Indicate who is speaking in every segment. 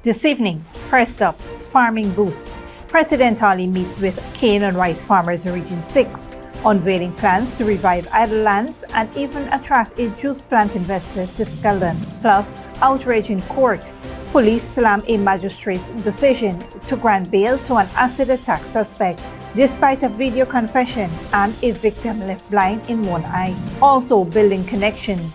Speaker 1: This evening, first up, farming boost. President Ali meets with cane and rice farmers in Region 6, unveiling plans to revive idle lands and even attract a juice plant investor to Skeldon. Plus, outrage in court. Police slam a magistrate's decision to grant bail to an acid attack suspect, despite a video confession and a victim left blind in one eye. Also, building connections.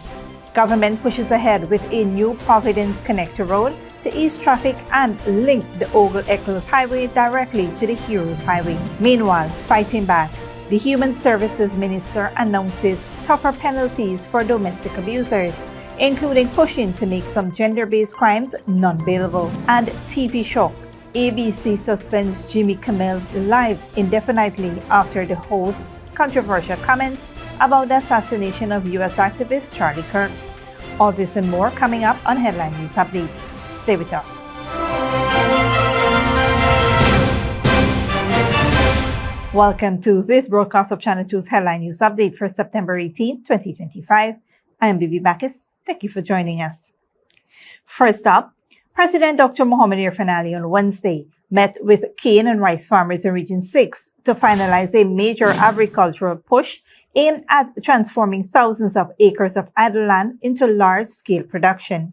Speaker 1: Government pushes ahead with a new Providence connector road to ease traffic and link the Ogle Eccles highway directly to the Heroes Highway. Meanwhile, fighting back, the Human Services Minister announces tougher penalties for domestic abusers, including pushing to make some gender-based crimes non-bailable. And TV shock. ABC suspends Jimmy Kimmel live indefinitely after the host's controversial comments about the assassination of U.S. activist Charlie Kirk. All this and more coming up on Headline News Update. Stay with us. Welcome to this broadcast of Channel 2's Headline News Update for September 18, 2025. I am Bibi Bacchus. Thank you for joining us. First up, President Dr. Mohamed Irfaan Ali on Wednesday met with cane and rice farmers in Region 6 to finalize a major agricultural push aimed at transforming thousands of acres of idle land into large-scale production.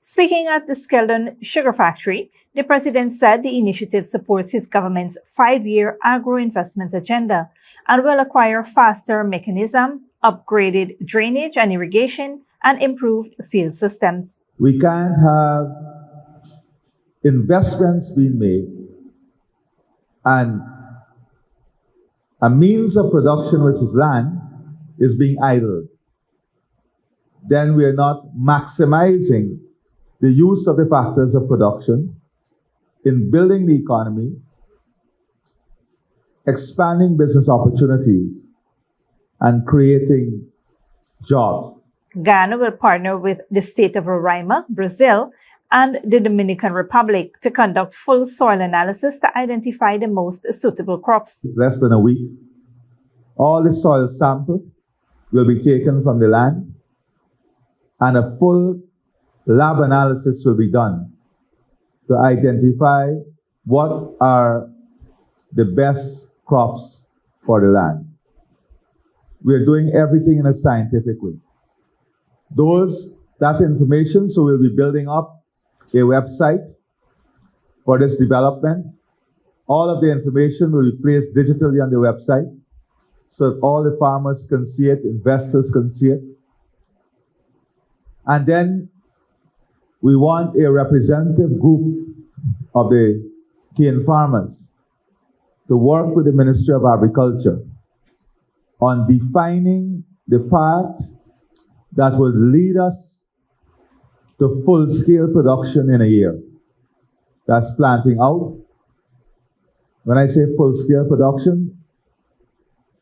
Speaker 1: Speaking at the Skeldon sugar factory, the president said the initiative supports his government's 5-year agro-investment agenda and will acquire faster mechanism, upgraded drainage and irrigation, and improved field systems.
Speaker 2: We can't have investments being made and a means of production, which is land, is being idled. Then we are not maximizing the use of the factors of production in building the economy, expanding business opportunities, and creating jobs.
Speaker 1: Ghana will partner with the state of Roraima, Brazil, and the Dominican Republic to conduct full soil analysis to identify the most suitable crops.
Speaker 2: It's less than a week. All the soil sample will be taken from the land, and a full lab analysis will be done to identify what are the best crops for the land. We're doing everything in a scientific way. That information, so we'll be building up a website for this development. All of the information will be placed digitally on the website so that all the farmers can see it, investors can see it. And then we want a representative group of the cane farmers to work with the Ministry of Agriculture on defining the path that would lead us to full-scale production in a year. That's planting out. When I say full-scale production,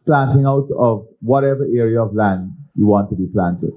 Speaker 2: planting out of whatever area of land you want to be planted.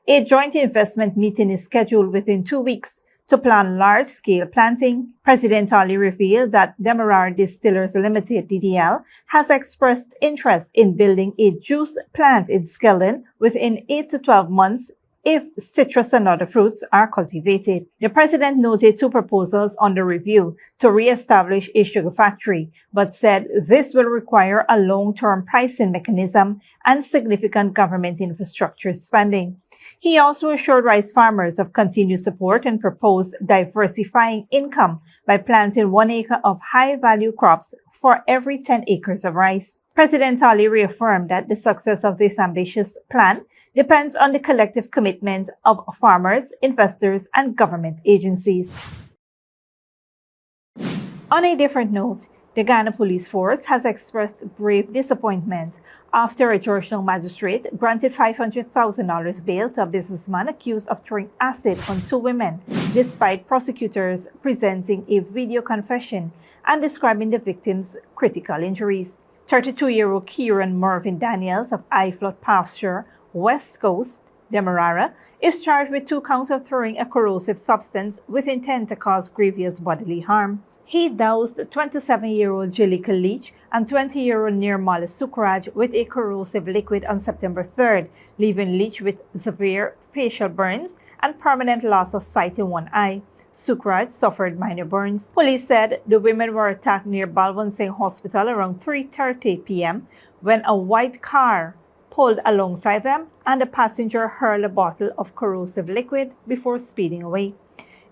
Speaker 1: A joint investment meeting is scheduled within 2 weeks to plan large-scale planting. President Ali revealed that Demerara Distillers Limited, DDL, has expressed interest in building a juice plant in Skeldon within 8 to 12 months if citrus and other fruits are cultivated. The president noted 2 proposals under review to re-establish a sugar factory, but said this will require a long-term pricing mechanism and significant government infrastructure spending. He also assured rice farmers of continued support and proposed diversifying income by planting 1 acre of high-value crops for every 10 acres of rice. President Ali reaffirmed that the success of this ambitious plan depends on the collective commitment of farmers, investors, and government agencies. On a different note, the Ghana Police Force has expressed grave disappointment after a Georgetown magistrate granted $500,000 bail to a businessman accused of throwing acid on 2 women, despite prosecutors presenting a video confession and describing the victims' critical injuries. 32-year-old Kieran Mervyn Daniels of Iflot Pasture, West Coast, Demerara, is charged with 2 counts of throwing a corrosive substance with intent to cause grievous bodily harm. He doused 27-year-old Jalika Leach and 20-year-old Nirmala Sukraj with a corrosive liquid on September 3rd, leaving Leach with severe facial burns and permanent loss of sight in one eye. Sukraj suffered minor burns. Police said the women were attacked near Balwant Singh Hospital around 3:30 p.m. when a white car pulled alongside them and the passenger hurled a bottle of corrosive liquid before speeding away.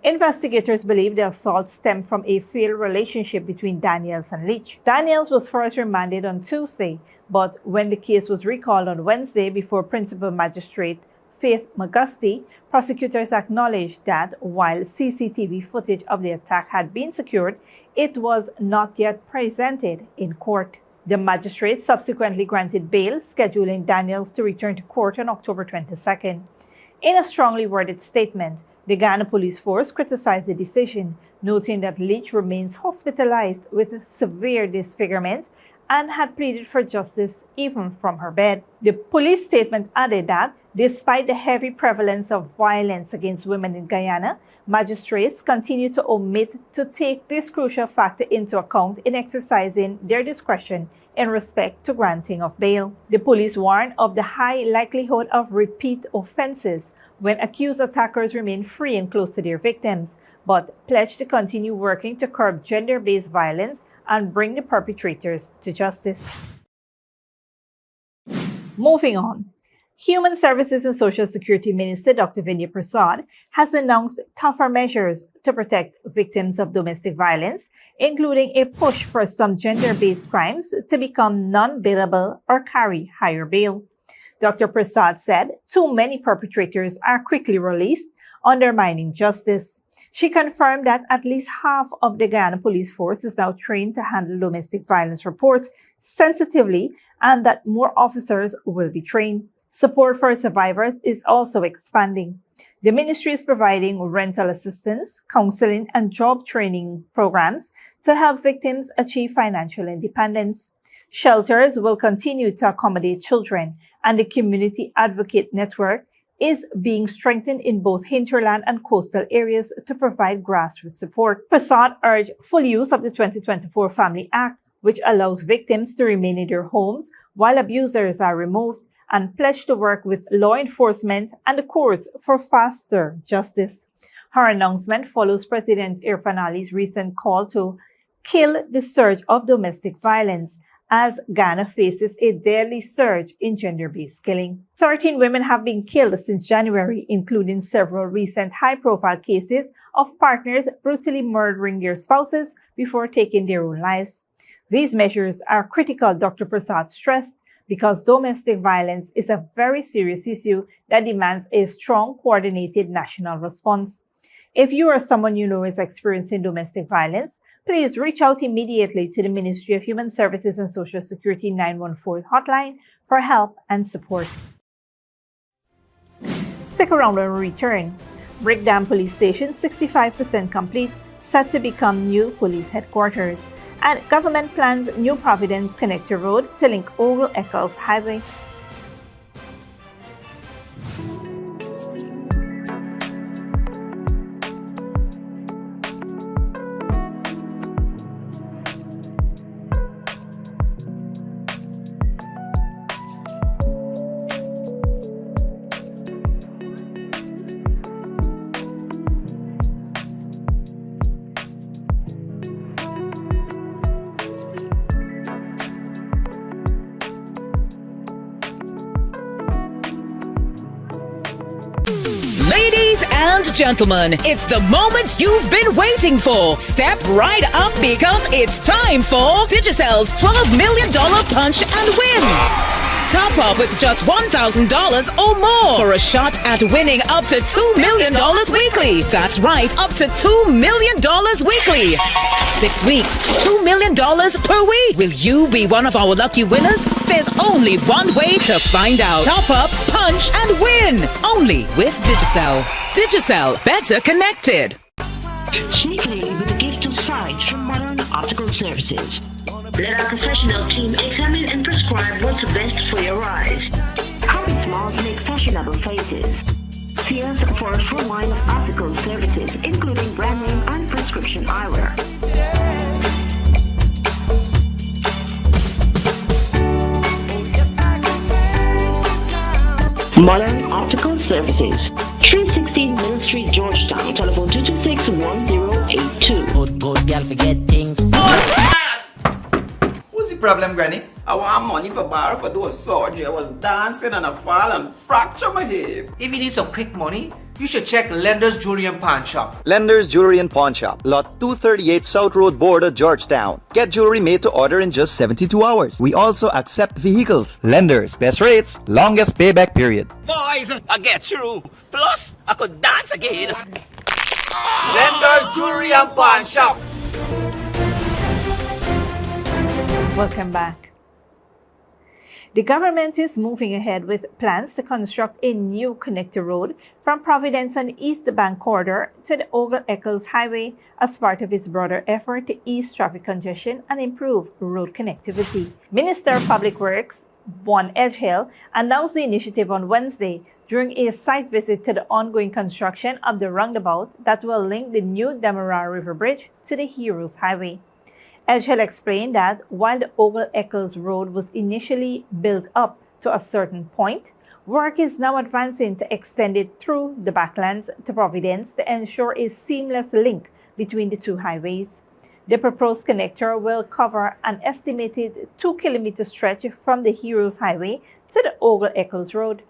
Speaker 1: Investigators believe the assault stemmed from a failed relationship between Daniels and Leach. Daniels was first remanded on Tuesday, but when the case was recalled on Wednesday before Principal Magistrate Faith Magusti, prosecutors acknowledged that while CCTV footage of the attack had been secured, it was not yet presented in court. The magistrate subsequently granted bail, scheduling Daniels to return to court on October 22nd. In a strongly worded statement, the Ghana Police Force criticized the decision, noting that Leach remains hospitalized with severe disfigurement and had pleaded for justice even from her bed. The police statement added that, despite the heavy prevalence of violence against women in Guyana, magistrates continue to omit to take this crucial factor into account in exercising their discretion in respect to granting of bail. The police warned of the high likelihood of repeat offenses when accused attackers remain free and close to their victims, but pledged to continue working to curb gender-based violence and bring the perpetrators to justice. Moving on. Human Services and Social Security Minister Dr. Vindya Prasad has announced tougher measures to protect victims of domestic violence, including a push for some gender-based crimes to become non-bailable or carry higher bail. Dr. Prasad said too many perpetrators are quickly released, undermining justice. She confirmed that at least half of the Ghana Police Force is now trained to handle domestic violence reports sensitively and that more officers will be trained. Support for survivors is also expanding. The ministry is providing rental assistance, counseling, and job training programs to help victims achieve financial independence. Shelters will continue to accommodate children, and the Community Advocate Network is being strengthened in both hinterland and coastal areas to provide grassroots support. Prasad urged full use of the 2024 Family Act, which allows victims to remain in their homes while abusers are removed, and pledged to work with law enforcement and the courts for faster justice. Her announcement follows President Irfan Ali's recent call to kill the surge of domestic violence as Ghana faces a deadly surge in gender-based killing. 13 women have been killed since January, including several recent high-profile cases of partners brutally murdering their spouses before taking their own lives. These measures are critical, Dr. Prasad stressed, because domestic violence is a very serious issue that demands a strong, coordinated national response. If you or someone you know is experiencing domestic violence, please reach out immediately to the Ministry of Human Services and Social Security 914 hotline for help and support. Stick around when we return. Brickdam Police Station 65% complete, set to become new police headquarters. And government plans New Providence Connector Road to link Ogle Eccles Highway.
Speaker 3: Ladies and gentlemen, it's the moment you've been waiting for. Step right up because it's time for Digicel's $12 million Punch and Win. Top up with just $1,000 or more for a shot at winning up to $2 million weekly. That's right, up to $2 million weekly. 6 weeks, $2 million per week. Will you be one of our lucky winners? There's only one way to find out. Top up, punch, and win. Only with Digicel. Digicel, better connected.
Speaker 4: Sneak daily with a gift of sight from Modern Optical Services. Let our professional team examine and prescribe what's best for your eyes. Common smiles make fashionable faces. See us for a full line of optical services, including brand name and prescription eyewear. Modern Optical Services. 316 Middle Street, Georgetown. Telephone 226-1
Speaker 5: problem, Granny?
Speaker 6: I want money for borrow for those surgery. I was dancing and I fall and fracture my hip.
Speaker 7: If you need some quick money, you should check Lender's Jewelry and Pawn Shop.
Speaker 8: Lender's Jewelry and Pawn Shop, Lot 238 South Road Border, Georgetown. Get jewelry made to order in just 72 hours. We also accept vehicles. Lender's, best rates, longest payback period.
Speaker 6: Boys, I get through. Plus, I could dance again.
Speaker 7: Lender's Jewelry and Pawn Shop.
Speaker 1: Welcome back. The government is moving ahead with plans to construct a new connector road from Providence on the East Bank corridor to the Ogle Eccles Highway as part of its broader effort to ease traffic congestion and improve road connectivity. Minister of Public Works, Bon Edgehill, announced the initiative on Wednesday during a site visit to the ongoing construction of the roundabout that will link the new Demerara River Bridge to the Heroes Highway. Edgehill explained that while the Ogle Eccles Road was initially built up to a certain point, work is now advancing to extend it through the backlands to Providence to ensure a seamless link between the two highways. The proposed connector will cover an estimated 2-kilometer stretch from the Heroes Highway to the Ogle Eccles Road.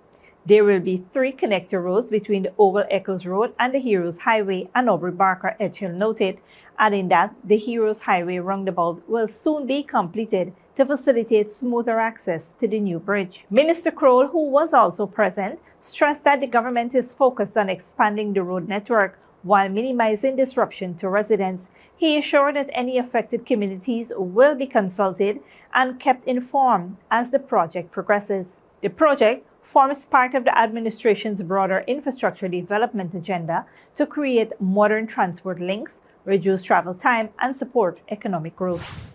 Speaker 1: There will be 3 connector roads between the Ogle Eccles Road and the Heroes Highway, and Aubrey Barker Edgehill noted, adding that the Heroes Highway roundabout will soon be completed to facilitate smoother access to the new bridge. Minister Kroll, who was also present, stressed that the government is focused on expanding the road network while minimizing disruption to residents. He assured that any affected communities will be consulted and kept informed as the project progresses. The project forms part of the administration's broader infrastructure development agenda to create modern transport links, reduce travel time, and support economic growth.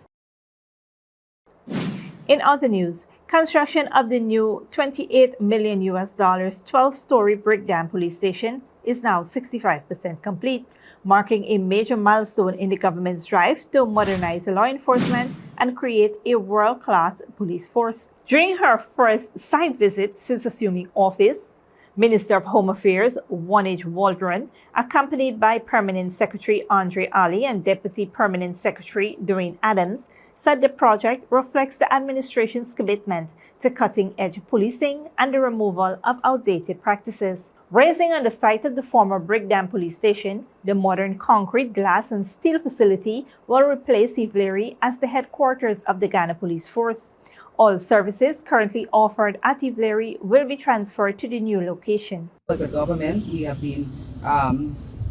Speaker 1: In other news, construction of the new $28 million 12-story brick dam police station is now 65% complete, marking a major milestone in the government's drive to modernize law enforcement and create a world-class police force. During her first site visit since assuming office, Minister of Home Affairs Outrage Waldron, accompanied by Permanent Secretary Andre Ali and Deputy Permanent Secretary Doreen Adams, said the project reflects the administration's commitment to cutting-edge policing and the removal of outdated practices. Raising on the site of the former Brick Dam police station, the modern concrete, glass, and steel facility will replace Ivlery as the headquarters of the Ghana Police Force. All services currently offered at Ivlery will be transferred to the new location.
Speaker 9: As a government, we have been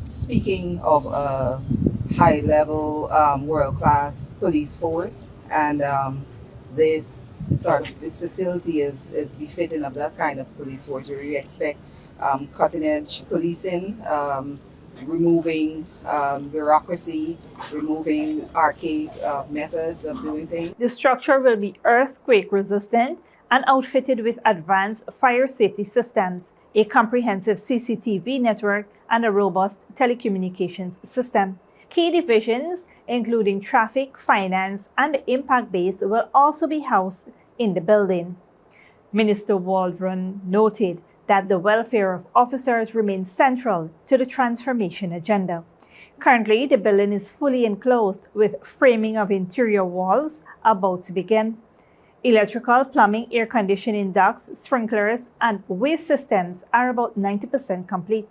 Speaker 9: speaking of a high-level, world-class police force, and this facility is befitting of that kind of police force where we expect cutting-edge policing, removing bureaucracy, removing archaic methods of doing things.
Speaker 1: The structure will be earthquake resistant and outfitted with advanced fire safety systems, a comprehensive CCTV network, and a robust telecommunications system. Key divisions, including traffic, finance, and the impact base, will also be housed in the building. Minister Waldron noted that the welfare of officers remains central to the transformation agenda. Currently, the building is fully enclosed with framing of interior walls about to begin. Electrical, plumbing, air conditioning ducts, sprinklers, and waste systems are about 90% complete.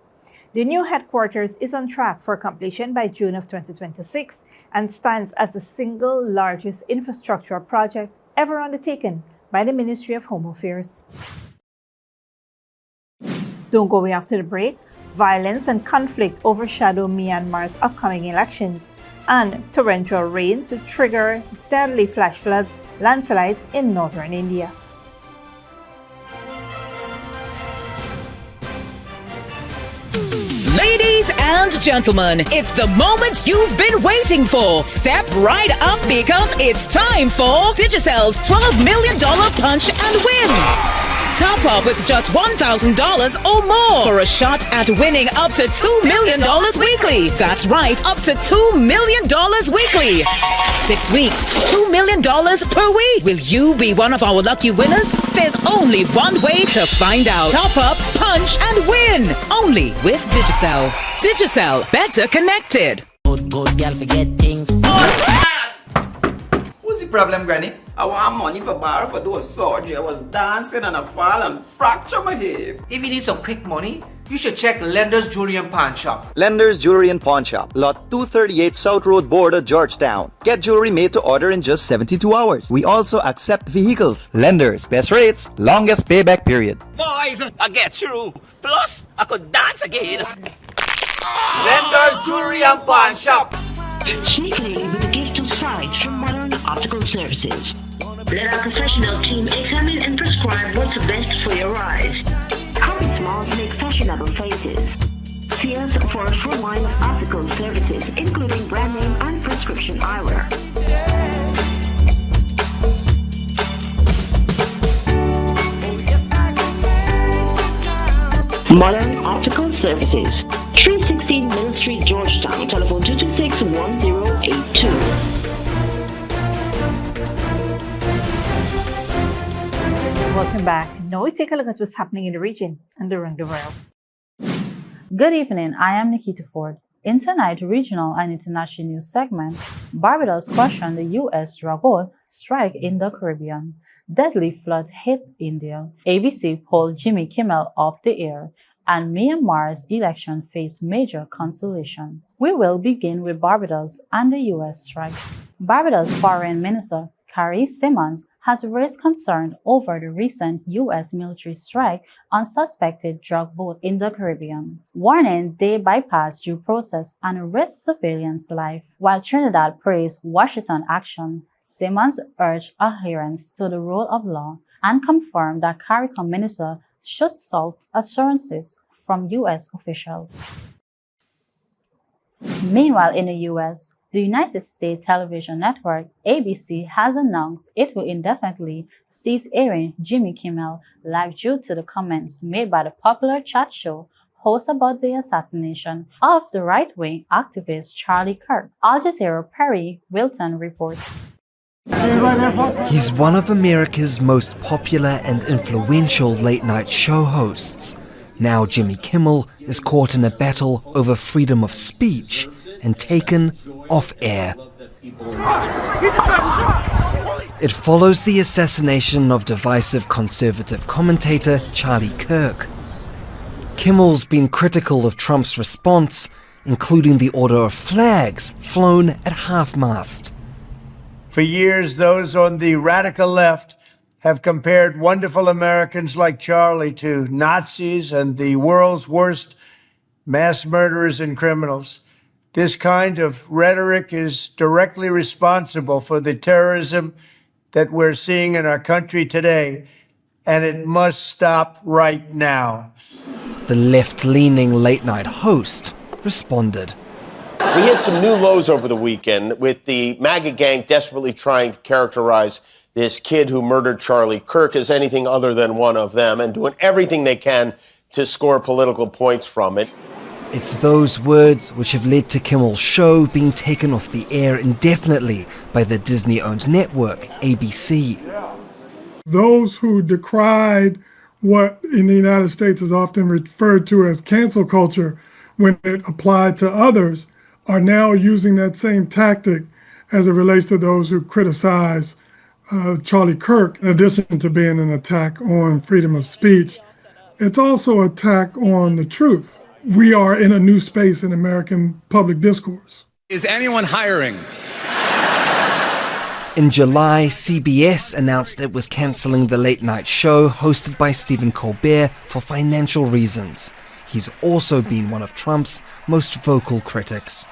Speaker 1: The new headquarters is on track for completion by June of 2026 and stands as the single largest infrastructure project ever undertaken by the Ministry of Home Affairs. Don't go away after the break. Violence and conflict overshadow Myanmar's upcoming elections, and torrential rains will trigger deadly flash floods, landslides in northern India.
Speaker 3: Ladies and gentlemen, it's the moment you've been waiting for. Step right up because it's time for Digicel's $12 million punch and win. Top up with just $1,000 or more for a shot at winning up to $2 million weekly. That's right, up to $2 million weekly. 6 weeks, $2 million per week. Will you be one of our lucky winners? There's only one way to find out. Top up, punch, and win. Only with Digicel. Digicel, better connected.
Speaker 10: Good girl, forget things.
Speaker 5: Who's the
Speaker 8: problem, Granny?
Speaker 6: I want money for borrow for those surgery. I was dancing and I fall and fracture my hip.
Speaker 7: If you need some quick money, you should check Lender's Jewelry and Pawn Shop.
Speaker 8: Lender's Jewelry and Pawn Shop, lot 238 South Road Border, Georgetown. Get jewelry made to order in just 72 hours. We also accept vehicles. Lender's, best rates, longest payback period.
Speaker 6: Boys, I get through. Plus, I could dance again.
Speaker 7: Lender's Jewelry and Pawn Shop.
Speaker 4: Sneakily with a gift of sight from Modern Optical Services. Let our professional team examine and prescribe what's best for your eyes. Common smiles make fashionable faces. See us for a full line of optical services, including brand name and prescription eyewear. Modern Optical Services, 316 Mill Street, Georgetown. Telephone 226-1082.
Speaker 1: Welcome back. Now we take a look at what's happening in the region and around the world.
Speaker 5: Good evening, I am Nikita Ford. In tonight's regional and international news segment, Barbados questioned the U.S. drug boat strike in the Caribbean. Deadly flood hit India. ABC pulled Jimmy Kimmel off the air, and Myanmar's election faced major cancellation. We will begin with Barbados and the U.S. strikes. Barbados Foreign Minister Carrie Simmons has raised concern over the recent U.S. military strike on suspected drug boat in the Caribbean, warning they bypass due process and risk civilians' life. While Trinidad praised Washington action, Simmons urged adherence to the rule of law and confirmed that CARICOM minister should sought assurances from U.S. officials. Meanwhile, in the U.S., the United States television network ABC has announced it will indefinitely cease airing Jimmy Kimmel Live due to the comments made by the popular chat show host about the assassination of the right-wing activist Charlie Kirk. Al Jazeera Perry Wilton reports.
Speaker 10: He's one of America's most popular and influential late-night show hosts. Now Jimmy Kimmel is caught in a battle over freedom of speech and taken off air. It follows the assassination of divisive conservative commentator Charlie Kirk. Kimmel's been critical of Trump's response, including the order of flags flown at half-mast.
Speaker 11: For years, those on the radical left have compared wonderful Americans like Charlie to Nazis and the world's worst mass murderers and criminals. This kind of rhetoric is directly responsible for the terrorism that we're seeing in our country today, and it must stop right now.
Speaker 10: The left-leaning late-night host responded.
Speaker 12: We hit some new lows over the weekend with the MAGA gang desperately trying to characterize this kid who murdered Charlie Kirk as anything other than one of them and doing everything they can to score political points from it.
Speaker 10: It's those words which have led to Kimmel's show being taken off the air indefinitely by the Disney-owned network, ABC.
Speaker 13: Those who decried what in the United States is often referred to as cancel culture when it applied to others are now using that same tactic as it relates to those who criticize Charlie Kirk. In addition to being an attack on freedom of speech, it's also an attack on the truth. We are in a new space in American public discourse.
Speaker 14: Is anyone hiring?
Speaker 10: In July, CBS announced it was cancelling the late-night show hosted by Stephen Colbert for financial reasons. He's also been one of Trump's most vocal critics.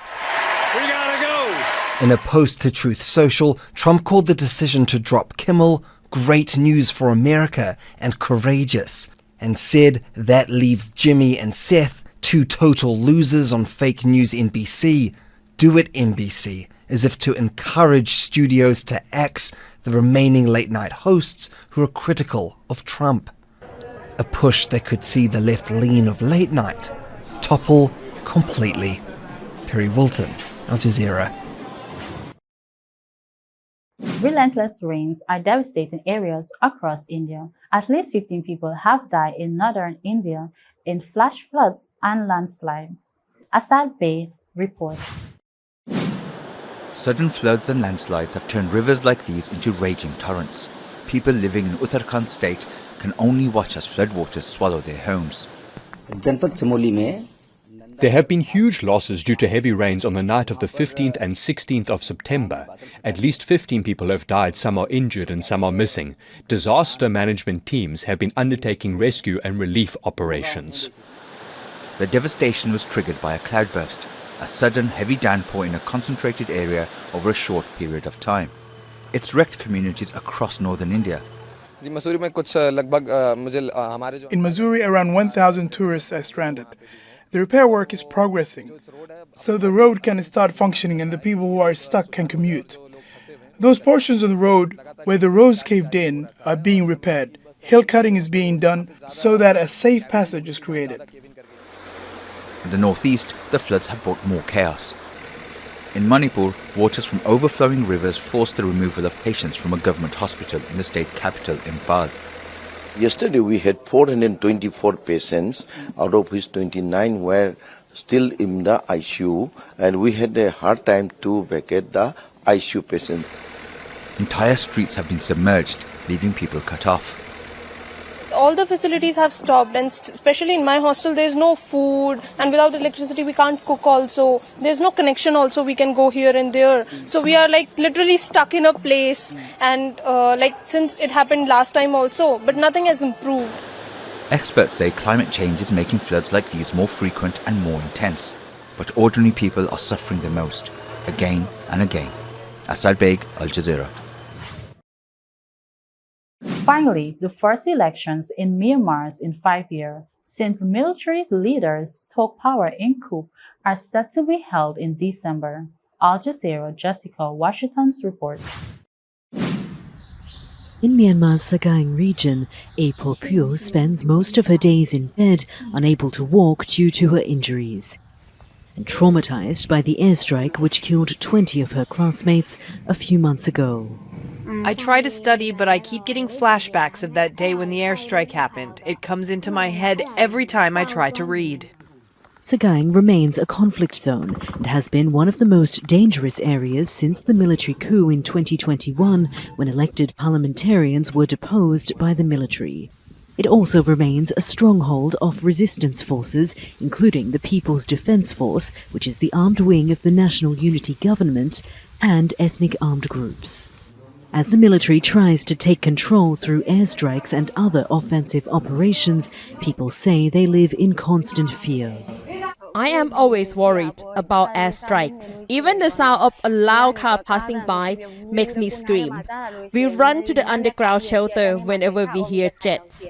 Speaker 14: We gotta go!
Speaker 10: In a post to Truth Social, Trump called the decision to drop Kimmel great news for America and courageous, and said that leaves Jimmy and Seth two total losers on fake news NBC. Do it, NBC, as if to encourage studios to axe the remaining late-night hosts who are critical of Trump. A push that could see the left lean of late night topple completely. Perry Wilton, Al Jazeera.
Speaker 5: Relentless rains are devastating areas across India. At least 15 people have died in northern India in flash floods and landslide. Asad Bey reports.
Speaker 15: Sudden floods and landslides have turned rivers like these into raging torrents. People living in Uttarakhand state can only watch as floodwaters swallow their homes.
Speaker 16: There have been huge losses due to heavy rains on the night of the 15th and 16th of September. At least 15 people have died, some are injured and some are missing. Disaster management teams have been undertaking rescue and relief operations.
Speaker 15: The devastation was triggered by a cloudburst, a sudden heavy downpour in a concentrated area over a short period of time. It's wrecked communities across northern India.
Speaker 17: In Missouri, around 1,000 tourists are stranded. The repair work is progressing, so the road can start functioning and the people who are stuck can commute. Those portions of the road where the roads caved in are being repaired. Hill cutting is being done so that a safe passage is created.
Speaker 15: In the northeast, the floods have brought more chaos. In Manipur, waters from overflowing rivers forced the removal of patients from a government hospital in the state capital, Imphal.
Speaker 18: Yesterday we had 424 patients, out of which 29 were still in the ICU, and we had a hard time to vacate the ICU patients.
Speaker 15: Entire streets have been submerged, leaving people cut off.
Speaker 19: All the facilities have stopped, and especially in my hostel there's no food, and without electricity we can't cook also. There's no connection also, we can go here and there. So we are like literally stuck in a place, and since it happened last time also, but nothing has improved.
Speaker 15: Experts say climate change is making floods like these more frequent and more intense. But ordinary people are suffering the most, again and again. Asad Beg, Al Jazeera.
Speaker 5: Finally, the first elections in Myanmar in 5 years since military leaders took power in coup are set to be held in December. Al Jazeera, Jessica, Washington's report.
Speaker 20: In Myanmar's Sagaing region, A Popio spends most of her days in bed, unable to walk due to her injuries. And traumatized by the airstrike which killed 20 of her classmates a few months ago.
Speaker 21: I try to study, but I keep getting flashbacks of that day when the airstrike happened. It comes into my head every time I try to read.
Speaker 20: Sagaing remains a conflict zone and has been one of the most dangerous areas since the military coup in 2021, when elected parliamentarians were deposed by the military. It also remains a stronghold of resistance forces, including the People's Defense Force, which is the armed wing of the National Unity Government, and ethnic armed groups. As the military tries to take control through airstrikes and other offensive operations, people say they live in constant fear.
Speaker 22: I am always worried about airstrikes. Even the sound of a loud car passing by makes me scream. We run to the underground shelter whenever we hear jets.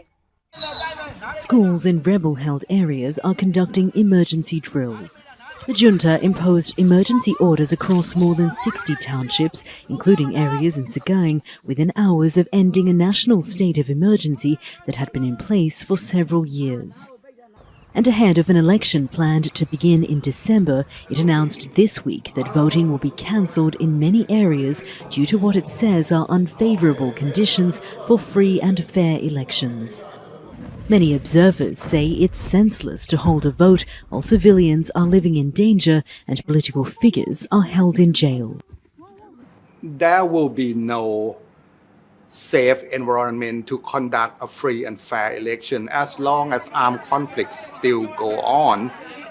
Speaker 20: Schools in rebel-held areas are conducting emergency drills. The junta imposed emergency orders across more than 60 townships, including areas in Sagaing, within hours of ending a national state of emergency that had been in place for several years. And ahead of an election planned to begin in December, it announced this week that voting will be cancelled in many areas due to what it says are unfavourable conditions for free and fair elections. Many observers say it's senseless to hold a vote while civilians are living in danger and political figures are held in jail.
Speaker 23: There will be no safe environment to conduct a free and fair election as long as armed conflicts still go on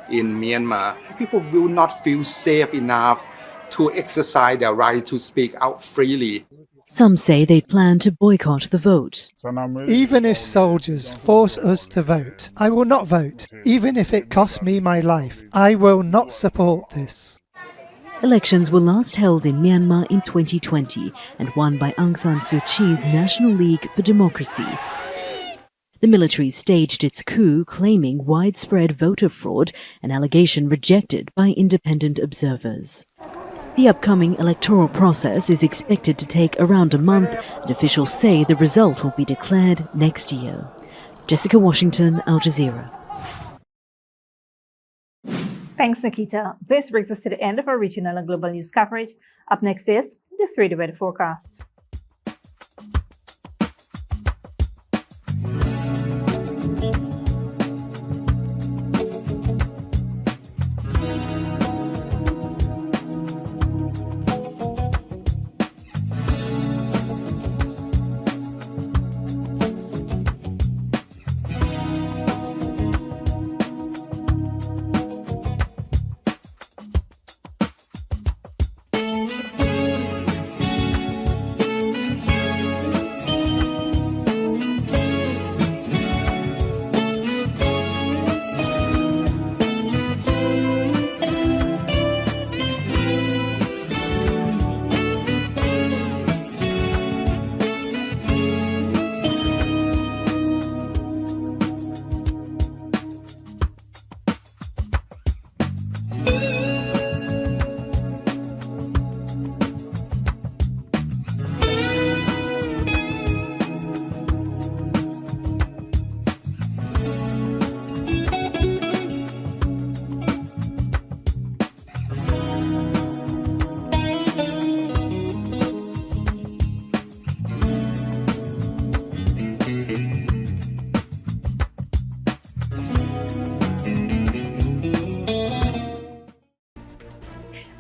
Speaker 23: in Myanmar. People will not feel safe enough to exercise their right to speak out freely.
Speaker 20: Some say they plan to boycott the vote.
Speaker 24: Even if soldiers force us to vote, I will not vote. Even if it costs me my life, I will not support this.
Speaker 20: Elections were last held in Myanmar in 2020 and won by Aung San Suu Kyi's National League for Democracy. The military staged its coup, claiming widespread voter fraud, an allegation rejected by independent observers. The upcoming electoral process is expected to take around a month, and officials say the result will be declared next year. Jessica Washington, Al Jazeera.
Speaker 1: Thanks, Nikita. This brings us to the end of our regional and global news coverage. Up next is the 3-day weather forecast.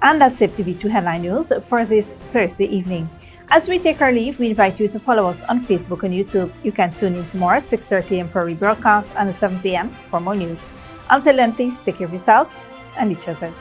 Speaker 1: And that's it, TV2 Headline News for this Thursday evening. As we take our leave, we invite you to follow us on Facebook and YouTube. You can tune in tomorrow at 6:30 a.m. for a rebroadcast and at 7 p.m. for more news. Until then, please take care of yourselves and each other.